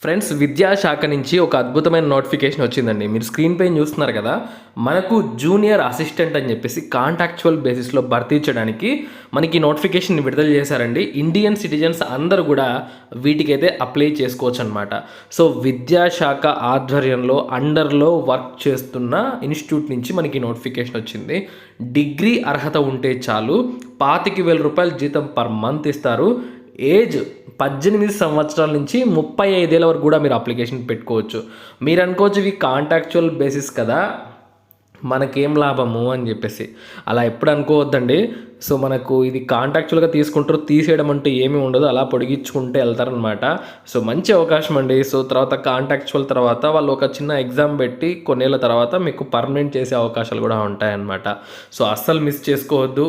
Friends, విద్యాశాఖ నుంచి ఒక అద్భుతమైన నోటిఫికేషన్ వచ్చిందండి. మీరు స్క్రీన్ పైన చూస్తున్నారు కదా, మనకు జూనియర్ అసిస్టెంట్ అని చెప్పేసి కాంట్రాక్చువల్ బేసిస్లో భర్తీ చేయడానికి మనకి నోటిఫికేషన్ విడుదల చేశారండి. ఇండియన్ సిటిజన్స్ అందరూ కూడా వీటికైతే అప్లై చేసుకోవచ్చు అనమాట. సో విద్యాశాఖ ఆధ్వర్యంలో అండర్లో వర్క్ చేస్తున్న ఇన్స్టిట్యూట్ నుంచి మనకి నోటిఫికేషన్ వచ్చింది. డిగ్రీ అర్హత ఉంటే చాలు, 25,000 రూపాయలు జీతం పర్ మంత్ ఇస్తారు. ఏజ్ 18 సంవత్సరాల నుంచి 35 ఏళ్ళ వరకు కూడా మీరు అప్లికేషన్ పెట్టుకోవచ్చు. మీరు అనుకోవచ్చు ఇవి కాంట్రాక్చువల్ బేసిస్ కదా, మనకేం లాభము అని చెప్పేసి. అలా ఎప్పుడు అనుకోవద్దండి. సో మనకు ఇది కాంట్రాక్చువల్గా తీసుకుంటారు, తీసేయడం అంటూ ఏమీ ఉండదు, అలా పొడిగించుకుంటే వెళ్తారనమాట. సో మంచి అవకాశం అండి. సో తర్వాత కాంట్రాక్చువల్ తర్వాత వాళ్ళు ఒక చిన్న ఎగ్జామ్ పెట్టి కొన్నేళ్ళ తర్వాత మీకు పర్మనెంట్ చేసే అవకాశాలు కూడా ఉంటాయన్నమాట. సో అస్సలు మిస్ చేసుకోవద్దు.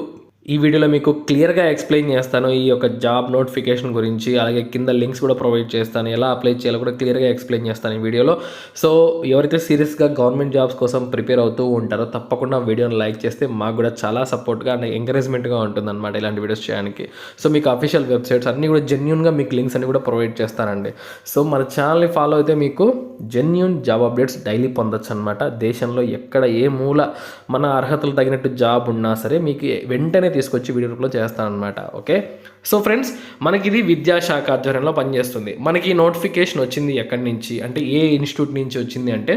ఈ వీడియోలో మీకు క్లియర్గా ఎక్స్ప్లెయిన్ చేస్తాను ఈ యొక్క జాబ్ నోటిఫికేషన్ గురించి. అలాగే కింద లింక్స్ కూడా ప్రొవైడ్ చేస్తాను, ఎలా అప్లై చేయాలో కూడా క్లియర్గా ఎక్స్ప్లెయిన్ చేస్తాను ఈ వీడియోలో. సో ఎవరైతే సీరియస్గా గవర్నమెంట్ జాబ్స్ కోసం ప్రిపేర్ అవుతూ ఉంటారో తప్పకుండా వీడియోని లైక్ చేస్తే మాకు కూడా చాలా సపోర్ట్గా అండ్ ఎంకరేజ్మెంట్గా ఉంటుందన్నమాట ఇలాంటి వీడియోస్ చేయడానికి. సో మీకు అఫీషియల్ వెబ్సైట్స్ అన్నీ కూడా జెన్యూన్గా మీకు లింక్స్ అన్ని కూడా ప్రొవైడ్ చేస్తానండి. సో మన ఛానల్ని ఫాలో అయితే మీకు జెన్యూన్ జాబ్ అప్డేట్స్ డైలీ పొందొచ్చు అనమాట. దేశంలో ఎక్కడ ఏ మూల మన అర్హతలు తగినట్టు జాబ్ ఉన్నా సరే మీకు వెంటనే తీసుకొచ్చి వీడియో రూపంలో చేస్తానన్నమాట. ఓకే, సో ఫ్రెండ్స్, మనకి ఇది విద్యాశాఖ ఆధ్వర్యంలో పనిచేస్తుంది. మనకి నోటిఫికేషన్ వచ్చింది ఎక్కడి నుంచి అంటే ఏ ఇన్స్టిట్యూట్ నుంచి వచ్చింది అంటే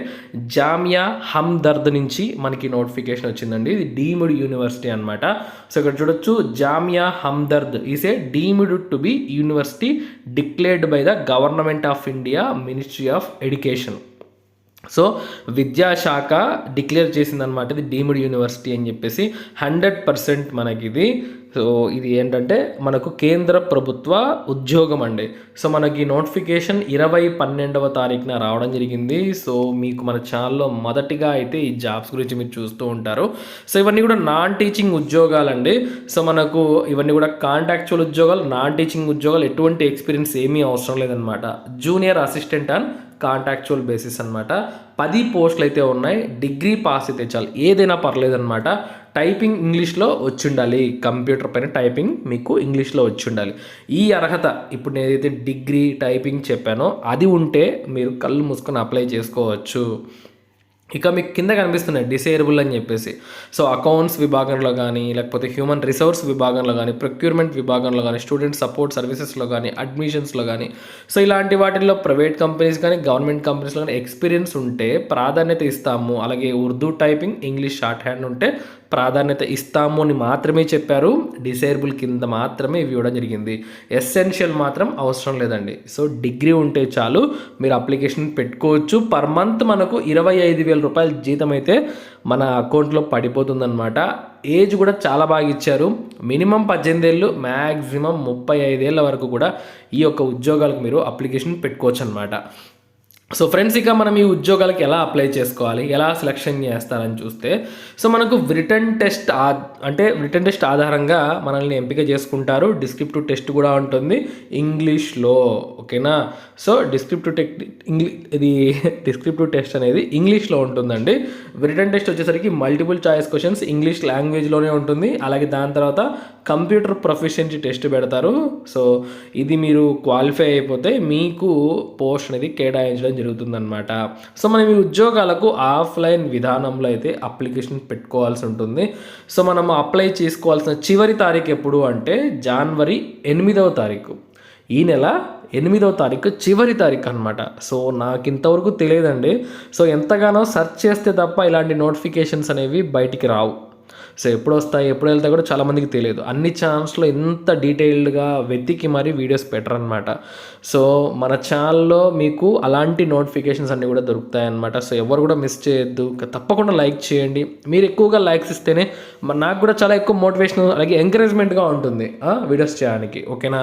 జామియా హమ్దర్ద్ నుంచి మనకి నోటిఫికేషన్ వచ్చిందండి. ఇది డీమ్డ్ యూనివర్సిటీ అనమాట. సో ఇక్కడ చూడొచ్చు, Jamia Hamdard is a deemed to be university declared by the government of India, ministry of education. So విద్యాశాఖ డిక్లేర్ చేసిందనమాట ఇది డీమ్డ్ యూనివర్సిటీ అని చెప్పేసి. 100% మనకి ఇది. సో ఇది ఏంటంటే మనకు కేంద్ర ప్రభుత్వ ఉద్యోగం అండి. సో మనకి నోటిఫికేషన్ 20/12వ తారీఖున రావడం జరిగింది. సో మీకు మన ఛానల్లో మొదటిగా అయితే ఈ జాబ్స్ గురించి మీరు చూస్తూ ఉంటారు. సో ఇవన్నీ కూడా నాన్ టీచింగ్ ఉద్యోగాలండి. సో మనకు ఇవన్నీ కూడా కాంట్రాక్చువల్ ఉద్యోగాలు, నాన్ టీచింగ్ ఉద్యోగాలు, ఎటువంటి ఎక్స్పీరియన్స్ ఏమీ అవసరం లేదనమాట. Junior assistant and contractual basis అనమాట. 10 పోస్టులు అయితే ఉన్నాయి. డిగ్రీ పాస్ అయితే చాలు, ఏదైనా పర్లేదన్నమాట. టైపింగ్ ఇంగ్లీష్లో వచ్చి ఉండాలి, కంప్యూటర్ పైన టైపింగ్ మీకు ఇంగ్లీష్లో వచ్చి ఉండాలి. ఈ అర్హత ఇప్పుడు నేను ఏదైతే డిగ్రీ టైపింగ్ చెప్పానో అది ఉంటే మీరు కళ్ళు మూసుకొని అప్లై చేసుకోవచ్చు. ఇక మీకు కింద కనిపిస్తున్నాయి డిసేబుల్ అని చెప్పేసి. సో అకౌంట్స్ విభాగంలో కానీ, లేకపోతే హ్యూమన్ రిసోర్స్ విభాగంలో కానీ, ప్రొక్యూర్మెంట్ విభాగంలో కానీ, స్టూడెంట్ సపోర్ట్ సర్వీసెస్లో కానీ, అడ్మిషన్స్లో కానీ, సో ఇలాంటి వాటిల్లో ప్రైవేట్ కంపెనీస్ కానీ గవర్నమెంట్ కంపెనీస్లో కానీ ఎక్స్పీరియన్స్ ఉంటే ప్రాధాన్యత ఇస్తాము. అలాగే Urdu typing, English short hand ఉంటే ప్రాధాన్యత ఇస్తాము అని మాత్రమే చెప్పారు. డిసేబుల్ కింద మాత్రమే ఇవి ఇవ్వడం జరిగింది. ఎసెన్షియల్ మాత్రం అవసరం లేదండి. సో డిగ్రీ ఉంటే చాలు, మీరు అప్లికేషన్ పెట్టుకోవచ్చు. పర్ మంత్ మనకు 25,000 రూపాయల జీతం అయితే మన అకౌంట్లో పడిపోతుందన్నమాట. ఏజ్ కూడా చాలా బాగా ఇచ్చారు. మినిమం 18 ఏళ్ళు, మ్యాక్సిమం 35 ఏళ్ళ వరకు కూడా ఈ యొక్క ఉద్యోగాలకు మీరు అప్లికేషన్ పెట్టుకోవచ్చు అనమాట. సో ఫ్రెండ్స్, ఇక మనం ఈ ఉద్యోగాలకి ఎలా అప్లై చేసుకోవాలి, ఎలా సెలెక్షన్ చేస్తారని చూస్తే, సో మనకు రిటర్న్ టెస్ట్ ఆధారంగా మనల్ని ఎంపిక చేసుకుంటారు. డిస్క్రిప్టివ్ టెస్ట్ కూడా ఉంటుంది ఇంగ్లీష్లో. ఓకేనా? సో డిస్క్రిప్టివ్ టెస్ట్ అనేది ఇంగ్లీష్లో ఉంటుందండి. రిటర్న్ టెస్ట్ వచ్చేసరికి మల్టిపుల్ చాయిస్ క్వశ్చన్స్ ఇంగ్లీష్ లాంగ్వేజ్లోనే ఉంటుంది. అలాగే దాని తర్వాత కంప్యూటర్ ప్రొఫిషియన్సీ టెస్ట్ పెడతారు. సో ఇది మీరు క్వాలిఫై అయిపోతే మీకు పోస్ట్ అనేది కేటాయించడం జరుగుతుందన్నమాట. సో మనం ఈ ఉద్యోగాలకు ఆఫ్లైన్ విధానంలో అయితే అప్లికేషన్ పెట్టుకోవాల్సి ఉంటుంది. సో మనం అప్లై చేసుకోవాల్సిన చివరి తారీఖు ఎప్పుడు అంటే జనవరి 8వ తారీఖు. ఈ నెల 8వ తారీఖు చివరి తారీఖు అనమాట. సో నాకు ఇంతవరకు తెలియదండి. సో ఎంతగానో సెర్చ్ చేస్తే తప్ప ఇలాంటి నోటిఫికేషన్స్ అనేవి బయటికి రావు. సో ఎప్పుడు వస్తాయి, ఎప్పుడు వెళ్తాయి కూడా చాలామందికి తెలియదు. అన్ని ఛానల్స్లో ఎంత డీటెయిల్డ్గా వెతికి మరీ వీడియోస్ పెట్టరనమాట. సో మన ఛానల్లో మీకు అలాంటి నోటిఫికేషన్స్ అన్నీ కూడా దొరుకుతాయన్నమాట. సో ఎవరు కూడా మిస్ చేయొద్దు, తప్పకుండా లైక్ చేయండి. మీరు ఎక్కువగా లైక్స్ ఇస్తేనే నాకు కూడా చాలా ఎక్కువ మోటివేషన్ అలాగే ఎంకరేజ్మెంట్గా ఉంటుంది వీడియోస్ చేయడానికి. ఓకేనా?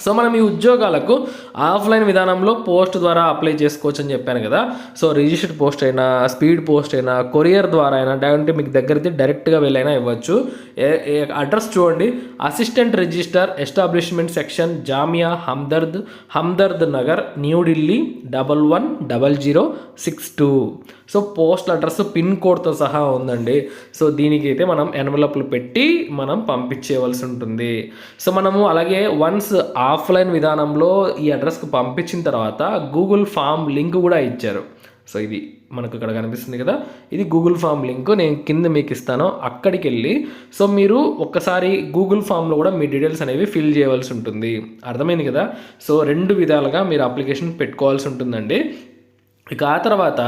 సో మనం ఈ ఉద్యోగాలకు ఆఫ్లైన్ విధానంలో పోస్ట్ ద్వారా అప్లై చేసుకోవచ్చు అని చెప్పాను కదా. సో రిజిస్టర్డ్ పోస్ట్ అయినా, స్పీడ్ పోస్ట్ అయినా, కొరియర్ ద్వారా అయినా, అంటే మీకు దగ్గరైతే డైరెక్ట్గా వెళ్ళైనా ఇవ్వచ్చు. అడ్రస్ చూడండి, assistant register establishment section, Jamia Hamdard Nagar, New Delhi 110062. So postal address pin కోడ్తో సహా ఉందండి. సో దీనికి అయితే మనం ఎన్వలప్లు పెట్టి మనం పంపించేయవలసి ఉంటుంది. సో మనము అలాగే వన్స్ ఆఫ్లైన్ విధానంలో ఈ అడ్రస్కి పంపించిన తర్వాత గూగుల్ ఫామ్ లింక్ కూడా ఇచ్చారు. సో ఇది మనకు ఇక్కడ కనిపిస్తుంది కదా, ఇది గూగుల్ ఫామ్ లింక్ నేను కింద మీకు ఇస్తాను. అక్కడికి వెళ్ళి సో మీరు ఒక్కసారి గూగుల్ ఫామ్లో కూడా మీ డీటెయిల్స్ అనేవి ఫిల్ చేయవలసి ఉంటుంది. అర్థమైంది కదా. సో 2 విధాలుగా మీరు అప్లికేషన్ పెట్టుకోవాల్సి ఉంటుందండి. ఇక ఆ తర్వాత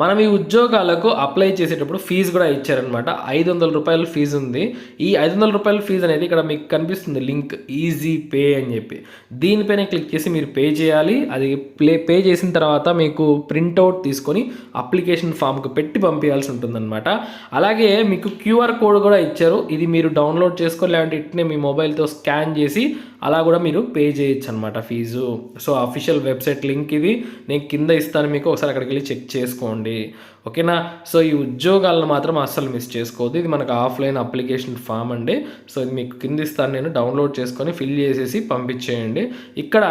మనం ఈ ఉద్యోగాలకు అప్లై చేసేటప్పుడు ఫీజు కూడా ఇచ్చారనమాట. 500 రూపాయల ఫీజు ఉంది. ఈ 500 రూపాయల ఫీజు అనేది ఇక్కడ మీకు కనిపిస్తుంది లింక్ ఈజీ పే అని చెప్పి, దీనిపైన క్లిక్ చేసి మీరు పే చేయాలి. అది పే చేసిన తర్వాత మీకు ప్రింట్అవుట్ తీసుకొని అప్లికేషన్ ఫామ్కి పెట్టి పంపించాల్సి ఉంటుందన్నమాట. అలాగే మీకు క్యూఆర్ కోడ్ కూడా ఇచ్చారు. ఇది మీరు డౌన్లోడ్ చేసుకొని లేదంటే ఇట్నే మీ మొబైల్తో స్కాన్ చేసి అలా కూడా మీరు పే చేయొచ్చు అనమాట fees. So official website link ఇది నేను కింద ఇస్తాను మీకు, ఒకసారి అక్కడికి వెళ్ళి చెక్ చేసుకోండి. ఓకేనా. సో ఈ ఉద్యోగాలను మాత్రం అస్సలు మిస్ చేసుకోవద్దు. ఇది మనకు ఆఫ్లైన్ అప్లికేషన్ ఫామ్ అండి. సో ఇది మీకు కింద ఇస్తాను, నేను డౌన్లోడ్ చేసుకొని ఫిల్ చేసేసి పంపించేయండి. ఇక్కడ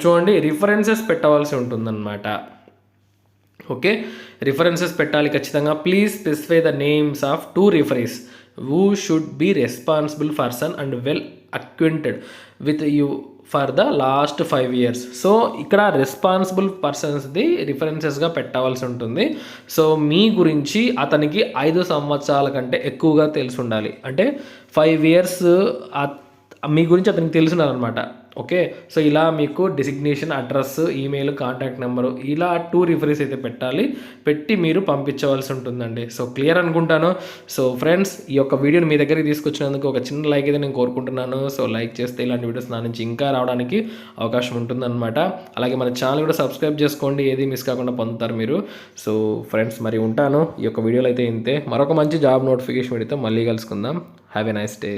చూడండి రిఫరెన్సెస్ పెట్టవలసి ఉంటుందన్నమాట. ఓకే, రిఫరెన్సెస్ పెట్టాలి ఖచ్చితంగా. Please specify the names of 2 referees who should be responsible person and well acquainted with you for the last 5 years. So ఇక్కడ రెస్పాన్సిబుల్ పర్సన్స్ది రిఫరెన్సెస్గా పెట్టవలసి ఉంటుంది. సో మీ గురించి అతనికి 5 సంవత్సరాల కంటే ఎక్కువగా తెలిసి ఉండాలి. అంటే 5 years మీ గురించి అతనికి తెలిసి ఉండాలన్నమాట. ఓకే, సో ఇలా మీకు designation, address, email, contact number ఇలా 2 రిఫరెన్స్ అయితే పెట్టి మీరు పంపించవలసి ఉంటుందండి. సో క్లియర్ అనుకుంటాను. సో ఫ్రెండ్స్, ఈ యొక్క వీడియోని మీ దగ్గరికి తీసుకొచ్చినందుకు ఒక చిన్న లైక్ అయితే నేను కోరుకుంటున్నాను. సో లైక్ చేస్తే ఇలాంటి వీడియోస్ నా నుంచి ఇంకా రావడానికి అవకాశం ఉంటుందన్నమాట. అలాగే మన ఛానల్ కూడా సబ్స్క్రైబ్ చేసుకోండి, ఏది మిస్ కాకుండా పొందుతారు మీరు. సో ఫ్రెండ్స్, మరి ఉంటాను. ఈ యొక్క వీడియోలో అయితే ఇంతే. మరొక మంచి జాబ్ నోటిఫికేషన్ వీడియోతో మళ్ళీ కలుసుకుందాం. Have a nice day.